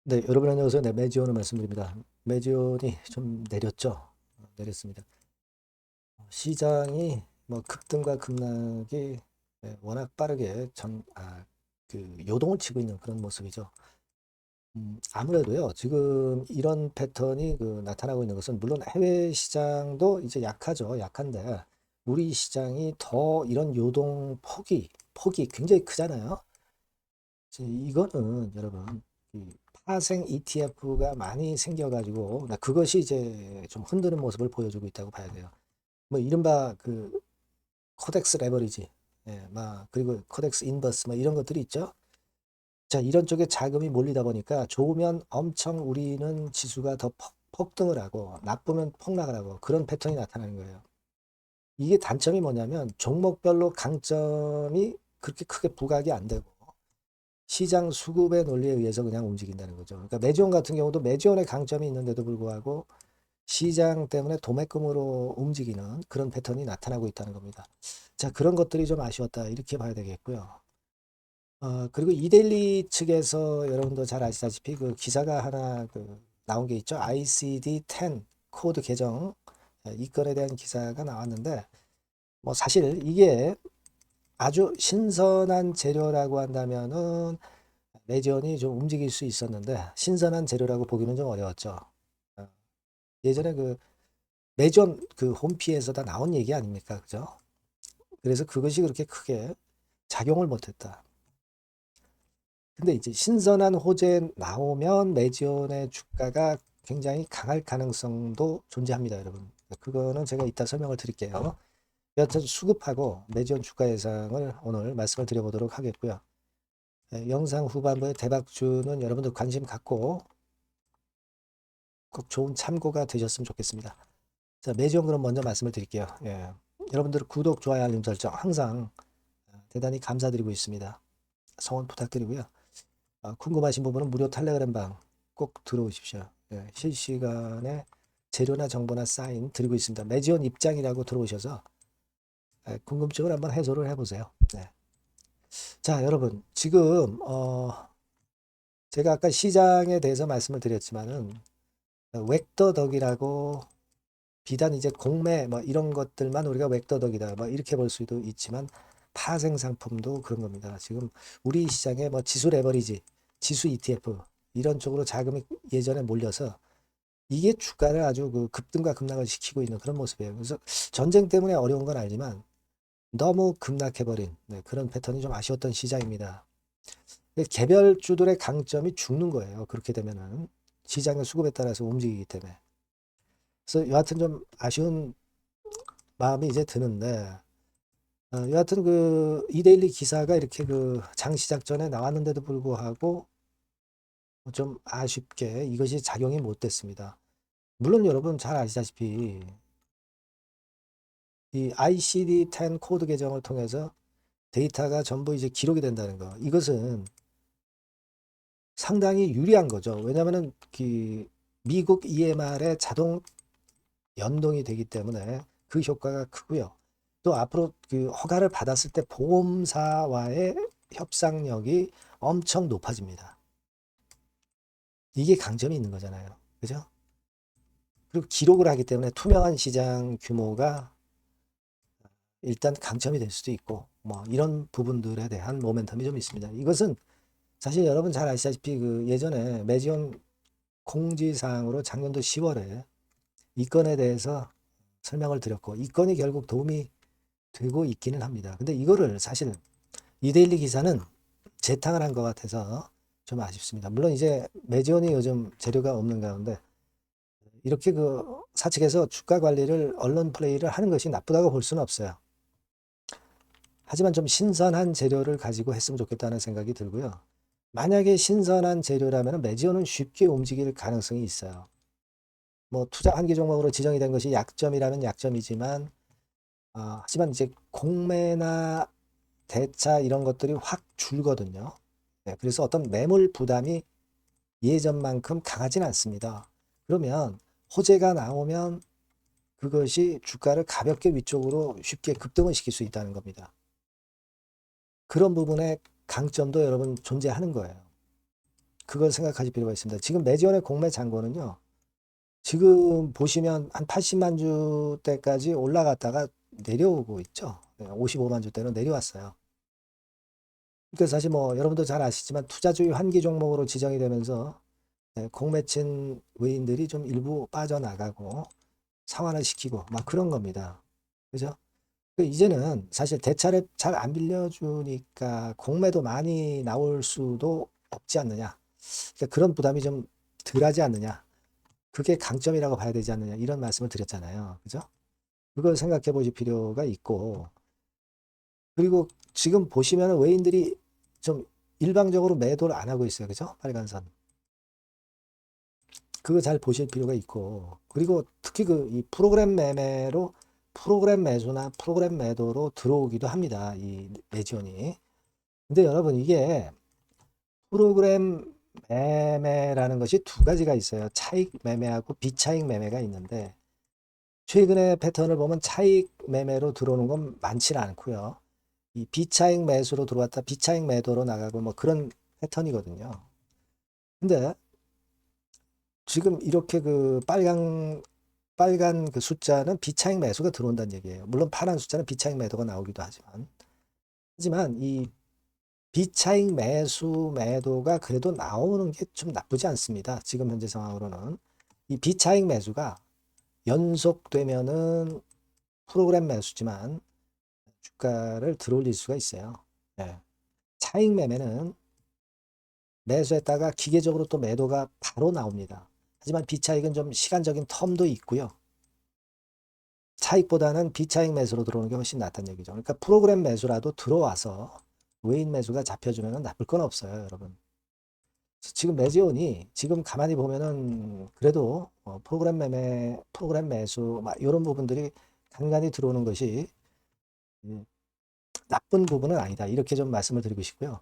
네, 여러분 안녕하세요. 네, 매지온을 말씀드립니다. 매지온이 좀 내렸죠. 내렸습니다. 시장이 뭐 급등과 급락이 워낙 빠르게 요동을 치고 있는 그런 모습이죠. 아무래도요, 지금 이런 패턴이 나타나고 있는 것은 물론 해외 시장도 이제 약하죠. 약한데 우리 시장이 더 이런 요동 폭이 굉장히 크잖아요. 이거는 여러분 파생 ETF가 많이 생겨가지고 그것이 이제 좀 흔드는 모습을 보여주고 있다고 봐야 돼요. 뭐 이른바 코덱스 레버리지, 막 그리고 코덱스 인버스 뭐 이런 것들이 있죠. 자, 이런 쪽에 자금이 몰리다 보니까 좋으면 엄청 우리는 지수가 더 폭등을 하고 나쁘면 폭락을 하고 그런 패턴이 나타나는 거예요. 이게 단점이 뭐냐면 종목별로 강점이 그렇게 크게 부각이 안 되고 시장 수급의 논리에 의해서 그냥 움직인다는 거죠. 그러니까 매지온 같은 경우도 매지온의 강점이 있는데도 불구하고 시장 때문에 도매금으로 움직이는 그런 패턴이 나타나고 있다는 겁니다. 자, 그런 것들이 좀 아쉬웠다. 이렇게 봐야 되겠고요. 그리고 이데일리 측에서 여러분도 잘 아시다시피 그 기사가 하나 나온 게 있죠. ICD-10 코드 개정 이 건에 대한 기사가 나왔는데 뭐 사실 이게 아주 신선한 재료라고 한다면은 매지원이 좀 움직일 수 있었는데 신선한 재료라고 보기는 좀 어려웠죠. 어, 예전에 매지원 홈피에서 다 나온 얘기 아닙니까? 그죠? 그래서 그것이 그렇게 크게 작용을 못했다. 근데 이제 신선한 호재 나오면 매지원의 주가가 굉장히 강할 가능성도 존재합니다, 여러분. 그거는 제가 이따 설명을 드릴게요. 여하튼 수급하고 매지원 주가 예상을 오늘 말씀을 드려보도록 하겠고요. 영상 후반부에 대박주는 여러분들 관심 갖고 꼭 좋은 참고가 되셨으면 좋겠습니다. 자, 매지원 그럼 먼저 말씀을 드릴게요. 여러분들 구독, 좋아요, 알림 설정 항상 대단히 감사드리고 있습니다. 성원 부탁드리고요. 궁금하신 부분은 무료 텔레그램 방 꼭 들어오십시오. 실시간에 재료나 정보나 사인 드리고 있습니다. 매지원 입장이라고 들어오셔서 궁금증을 한번 해소를 해보세요. 네. 자, 여러분 지금 제가 아까 시장에 대해서 말씀을 드렸지만은 웩더덕이라고 비단 이제 공매 뭐 이런 것들만 우리가 웩더덕이다 뭐 이렇게 볼 수도 있지만 파생 상품도 그런 겁니다. 지금 우리 시장에 뭐 지수 레버리지, 지수 ETF 이런 쪽으로 자금이 예전에 몰려서 이게 주가를 아주 급등과 급락을 시키고 있는 그런 모습이에요. 그래서 전쟁 때문에 어려운 건 알지만 너무 급락해버린 그런 패턴이 좀 아쉬웠던 시장입니다. 개별주들의 강점이 죽는 거예요. 그렇게 되면은 시장의 수급에 따라서 움직이기 때문에. 그래서 여하튼 좀 아쉬운 마음이 이제 드는데 여하튼 이데일리 기사가 이렇게 장 시작 전에 나왔는데도 불구하고 좀 아쉽게 이것이 작용이 못 됐습니다. 물론 여러분 잘 아시다시피 이 ICD-10 코드 계정을 통해서 데이터가 전부 이제 기록이 된다는 거. 이것은 상당히 유리한 거죠. 왜냐하면은 미국 EMR에 자동 연동이 되기 때문에 그 효과가 크고요. 또 앞으로 허가를 받았을 때 보험사와의 협상력이 엄청 높아집니다. 이게 강점이 있는 거잖아요. 그죠? 그리고 기록을 하기 때문에 투명한 시장 규모가 일단 강점이 될 수도 있고 뭐 이런 부분들에 대한 모멘텀이 좀 있습니다. 이것은 사실 여러분 잘 아시다시피 예전에 매지온 공지사항으로 작년도 10월에 이 건에 대해서 설명을 드렸고 이 건이 결국 도움이 되고 있기는 합니다. 근데 이거를 사실 이데일리 기사는 재탕을 한 것 같아서 좀 아쉽습니다. 물론 이제 매지온이 요즘 재료가 없는 가운데 이렇게 사측에서 주가 관리를 언론 플레이를 하는 것이 나쁘다고 볼 수는 없어요. 하지만 좀 신선한 재료를 가지고 했으면 좋겠다는 생각이 들고요. 만약에 신선한 재료라면 매지온은 쉽게 움직일 가능성이 있어요. 뭐 투자 한계 종목으로 지정이 된 것이 약점이라면 약점이지만 하지만 이제 공매나 대차 이런 것들이 확 줄거든요. 그래서 어떤 매물 부담이 예전만큼 강하진 않습니다. 그러면 호재가 나오면 그것이 주가를 가볍게 위쪽으로 쉽게 급등을 시킬 수 있다는 겁니다. 그런 부분에 강점도 여러분 존재하는 거예요. 그걸 생각하실 필요가 있습니다. 지금 매지원의 공매 잔고는요. 지금 보시면 한 80만 주대까지 올라갔다가 내려오고 있죠. 55만 주대로 내려왔어요. 그러니까 사실 뭐 여러분도 잘 아시지만 투자주의 환기 종목으로 지정이 되면서 공매친 외인들이 좀 일부 빠져나가고 상환을 시키고 막 그런 겁니다. 그죠? 이제는 사실 대차를 잘 안 빌려주니까 공매도 많이 나올 수도 없지 않느냐. 그러니까 그런 부담이 좀 덜하지 않느냐. 그게 강점이라고 봐야 되지 않느냐. 이런 말씀을 드렸잖아요. 그죠? 그걸 생각해 보실 필요가 있고, 그리고 지금 보시면 외인들이 좀 일방적으로 매도를 안 하고 있어요. 그죠? 빨간선. 그거 잘 보실 필요가 있고, 그리고 특히 이 프로그램 매수나 프로그램 매도로 들어오기도 합니다. 이 매지원이. 근데 여러분, 이게 프로그램 매매라는 것이 두 가지가 있어요. 차익 매매하고 비차익 매매가 있는데, 최근에 패턴을 보면 차익 매매로 들어오는 건 많지는 않고요. 이 비차익 매수로 들어왔다 비차익 매도로 나가고 뭐 그런 패턴이거든요. 근데 지금 이렇게 빨간 그 숫자는 비차익 매수가 들어온다는 얘기예요. 물론 파란 숫자는 비차익 매도가 나오기도 하지만 이 비차익 매수 매도가 그래도 나오는 게 좀 나쁘지 않습니다. 지금 현재 상황으로는 이 비차익 매수가 연속되면은 프로그램 매수지만 주가를 들어올릴 수가 있어요. 네. 차익 매매는 매수했다가 기계적으로 또 매도가 바로 나옵니다. 하지만 비차익은 좀 시간적인 텀도 있고요. 차익보다는 비차익 매수로 들어오는 게 훨씬 낫다는 얘기죠. 그러니까 프로그램 매수라도 들어와서 외인 매수가 잡혀주면 나쁠 건 없어요, 여러분. 지금 매지온이 지금 가만히 보면은 그래도 프로그램 매수 막 이런 부분들이 간간히 들어오는 것이 나쁜 부분은 아니다. 이렇게 좀 말씀을 드리고 싶고요.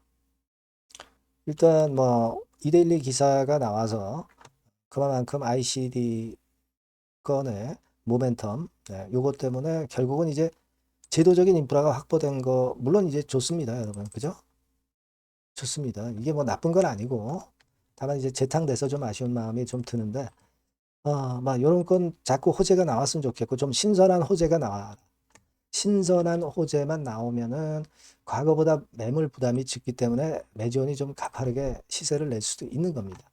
일단 뭐 이데일리 기사가 나와서 그만큼 ICD 건의 모멘텀, 요것 때문에 결국은 이제 제도적인 인프라가 확보된 거 물론 이제 좋습니다, 여러분. 그죠? 좋습니다. 이게 뭐 나쁜 건 아니고 다만 이제 재탕돼서 좀 아쉬운 마음이 좀 드는데 막 이런 건 자꾸 호재가 나왔으면 좋겠고 좀 신선한 호재가 나와. 신선한 호재만 나오면은 과거보다 매물 부담이 적기 때문에 매지원이 좀 가파르게 시세를 낼 수도 있는 겁니다.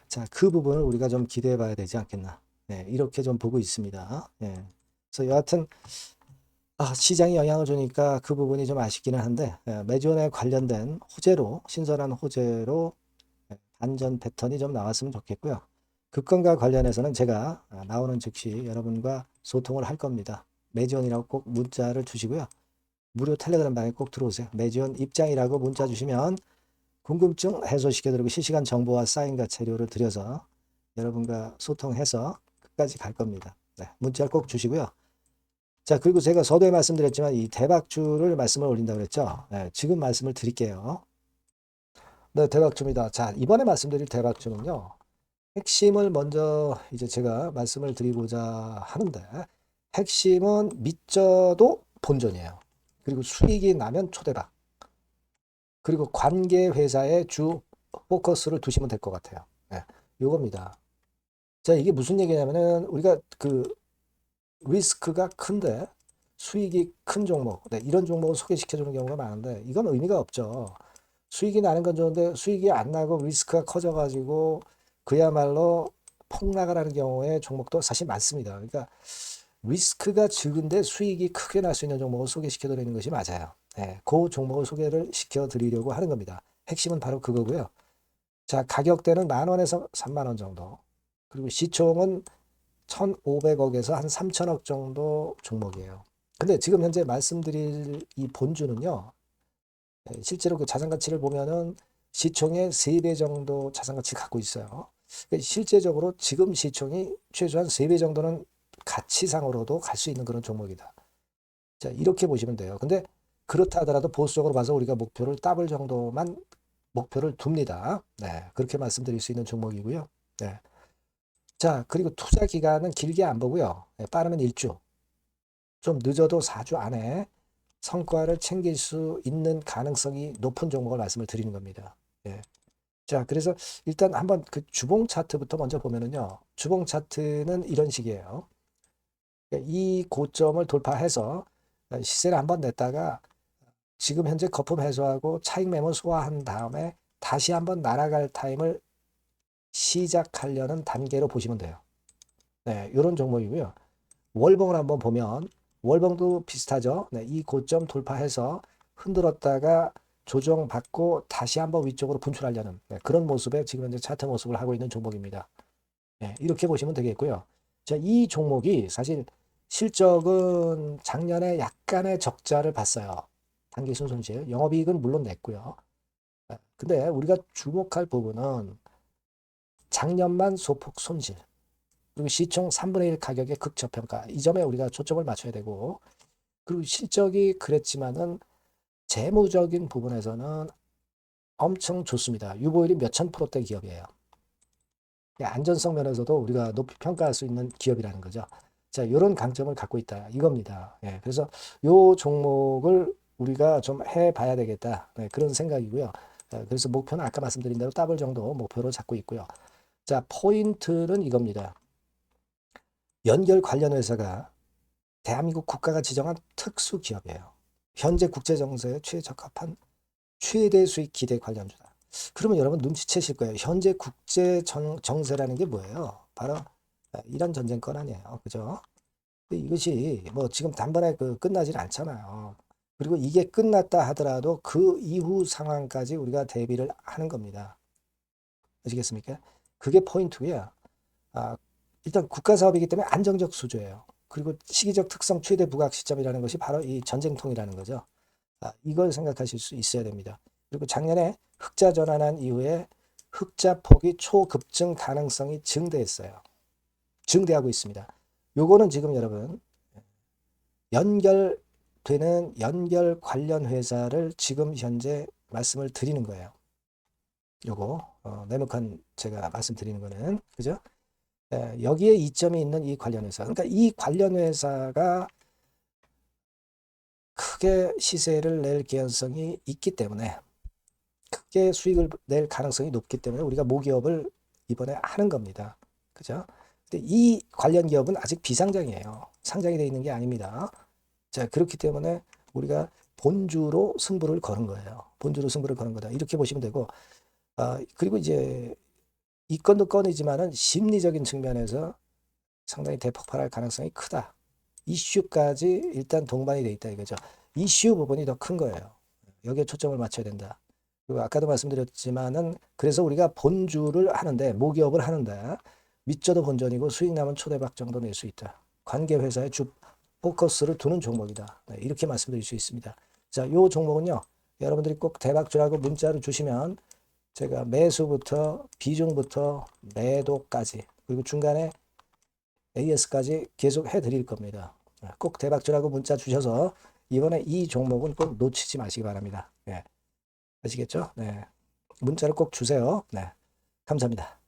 자, 그 부분을 우리가 좀 기대해 봐야 되지 않겠나. 네, 이렇게 좀 보고 있습니다. 네. 그래서 여하튼 시장이 영향을 주니까 그 부분이 좀 아쉽기는 한데 매지원에 관련된 호재로 신선한 호재로 반전 패턴이 좀 나왔으면 좋겠고요. 급건과 관련해서는 제가 나오는 즉시 여러분과 소통을 할 겁니다. 매지원이라고 꼭 문자를 주시고요. 무료 텔레그램 방에 꼭 들어오세요. 매지원 입장이라고 문자 주시면 궁금증 해소시켜드리고 실시간 정보와 사인과 재료를 드려서 여러분과 소통해서 끝까지 갈 겁니다. 네, 문자를 꼭 주시고요. 자, 그리고 제가 서두에 말씀드렸지만 이 대박주를 말씀을 올린다고 그랬죠. 네, 지금 말씀을 드릴게요. 네, 대박주입니다. 자, 이번에 말씀드릴 대박주는요. 핵심을 먼저 이제 제가 말씀을 드리고자 하는데 핵심은 믿져도 본전이에요. 그리고 수익이 나면 초대박. 그리고 관계 회사의 주 포커스를 두시면 될 것 같아요. 네, 요겁니다. 자, 이게 무슨 얘기냐면은 우리가 리스크가 큰데 수익이 큰 종목, 네, 이런 종목을 소개시켜 주는 경우가 많은데 이건 의미가 없죠. 수익이 나는 건 좋은데 수익이 안 나고 리스크가 커져가지고 그야말로 폭락을 하는 경우에 종목도 사실 많습니다. 그러니까 리스크가 적은데 수익이 크게 날 수 있는 종목을 소개시켜 드리는 것이 맞아요. 네, 그 종목을 소개를 시켜 드리려고 하는 겁니다. 핵심은 바로 그거고요. 자, 가격대는 10,000원에서 30,000원 정도. 그리고 시총은 1,500억에서 한 3,000억 정도 종목이에요. 근데 지금 현재 말씀드릴 이 본주는요. 실제로 그 자산 가치를 보면은 시총의 3배 정도 자산 가치 갖고 있어요. 실제적으로 지금 시총이 최소한 3배 정도는 가치상으로도 갈 수 있는 그런 종목이다. 자, 이렇게 보시면 돼요. 근데 그렇다 하더라도 보수적으로 봐서 우리가 목표를 더블 정도만 목표를 둡니다. 네, 그렇게 말씀드릴 수 있는 종목이고요. 네. 자, 그리고 투자 기간은 길게 안 보고요. 네, 빠르면 1주, 좀 늦어도 4주 안에 성과를 챙길 수 있는 가능성이 높은 종목을 말씀을 드리는 겁니다. 예. 자, 그래서 일단 한번 그 주봉 차트부터 먼저 보면은요. 주봉 차트는 이런 식이에요. 이 고점을 돌파해서 시세를 한번 냈다가 지금 현재 거품 해소하고 차익 매물 소화한 다음에 다시 한번 날아갈 타임을 시작하려는 단계로 보시면 돼요. 네, 이런 종목이고요. 월봉을 한번 보면 월봉도 비슷하죠. 네, 이 고점 돌파해서 흔들었다가 조정받고 다시 한번 위쪽으로 분출하려는 그런 모습의 지금 현재 차트 모습을 하고 있는 종목입니다. 네, 이렇게 보시면 되겠고요. 자, 이 종목이 사실 실적은 작년에 약간의 적자를 봤어요. 단기순 손실. 영업이익은 물론 냈고요. 근데 우리가 주목할 부분은 작년만 소폭 손실. 그리고 시총 3분의 1 가격의 극저평가. 이 점에 우리가 초점을 맞춰야 되고, 그리고 실적이 그랬지만은 재무적인 부분에서는 엄청 좋습니다. 유보율이 몇천 프로대 기업이에요. 안전성 면에서도 우리가 높이 평가할 수 있는 기업이라는 거죠. 자, 이런 강점을 갖고 있다. 이겁니다. 예, 그래서 이 종목을 우리가 좀 해봐야 되겠다. 네, 그런 생각이고요. 그래서 목표는 아까 말씀드린 대로 더블 정도 목표로 잡고 있고요. 자, 포인트는 이겁니다. 연결 관련 회사가 대한민국 국가가 지정한 특수 기업이에요. 현재 국제 정세에 최적합한 최대 수익 기대 관련주다. 그러면 여러분 눈치채실 거예요. 현재 국제 정세라는 게 뭐예요? 바로 이란 전쟁권 아니에요. 그죠? 이것이 뭐 지금 단번에 끝나질 않잖아요. 그리고 이게 끝났다 하더라도 그 이후 상황까지 우리가 대비를 하는 겁니다. 아시겠습니까? 그게 포인트고요. 아, 일단 국가 사업이기 때문에 안정적 수주예요. 그리고 시기적 특성 최대 부각 시점이라는 것이 바로 이 전쟁통이라는 거죠. 이걸 생각하실 수 있어야 됩니다. 그리고 작년에 흑자 전환한 이후에 흑자 폭이 초급증 가능성이 증대했어요. 증대하고 있습니다. 요거는 지금 여러분 연결되는 연결 관련 회사를 지금 현재 말씀을 드리는 거예요. 요거 네모칸 제가 말씀드리는 거는 그죠? 여기에 이점이 있는 이 관련 회사. 그러니까 이 관련 회사가 크게 시세를 낼 개연성이 있기 때문에 크게 수익을 낼 가능성이 높기 때문에 우리가 모기업을 이번에 하는 겁니다. 그죠? 근데 이 관련 기업은 아직 비상장이에요. 상장이 되어 있는 게 아닙니다. 자, 그렇기 때문에 우리가 본주로 승부를 거는 거예요. 본주로 승부를 거는 거다. 이렇게 보시면 되고, 그리고 이제 이 건도 건이지만은 심리적인 측면에서 상당히 대폭발할 가능성이 크다. 이슈까지 일단 동반이 돼 있다 이거죠. 이슈 부분이 더 큰 거예요. 여기에 초점을 맞춰야 된다. 그리고 아까도 말씀드렸지만은 그래서 우리가 본주를 하는데 모기업을 하는데 밑저도 본전이고 수익 남은 초대박 정도 낼 수 있다. 관계 회사의 주 포커스를 두는 종목이다. 네, 이렇게 말씀드릴 수 있습니다. 자, 요 종목은요. 여러분들이 꼭 대박주라고 문자를 주시면 제가 매수부터 비중부터 매도까지 그리고 중간에 AS까지 계속 해드릴 겁니다. 꼭 대박주라고 문자 주셔서 이번에 이 종목은 꼭 놓치지 마시기 바랍니다. 네. 아시겠죠? 네. 문자를 꼭 주세요. 네. 감사합니다.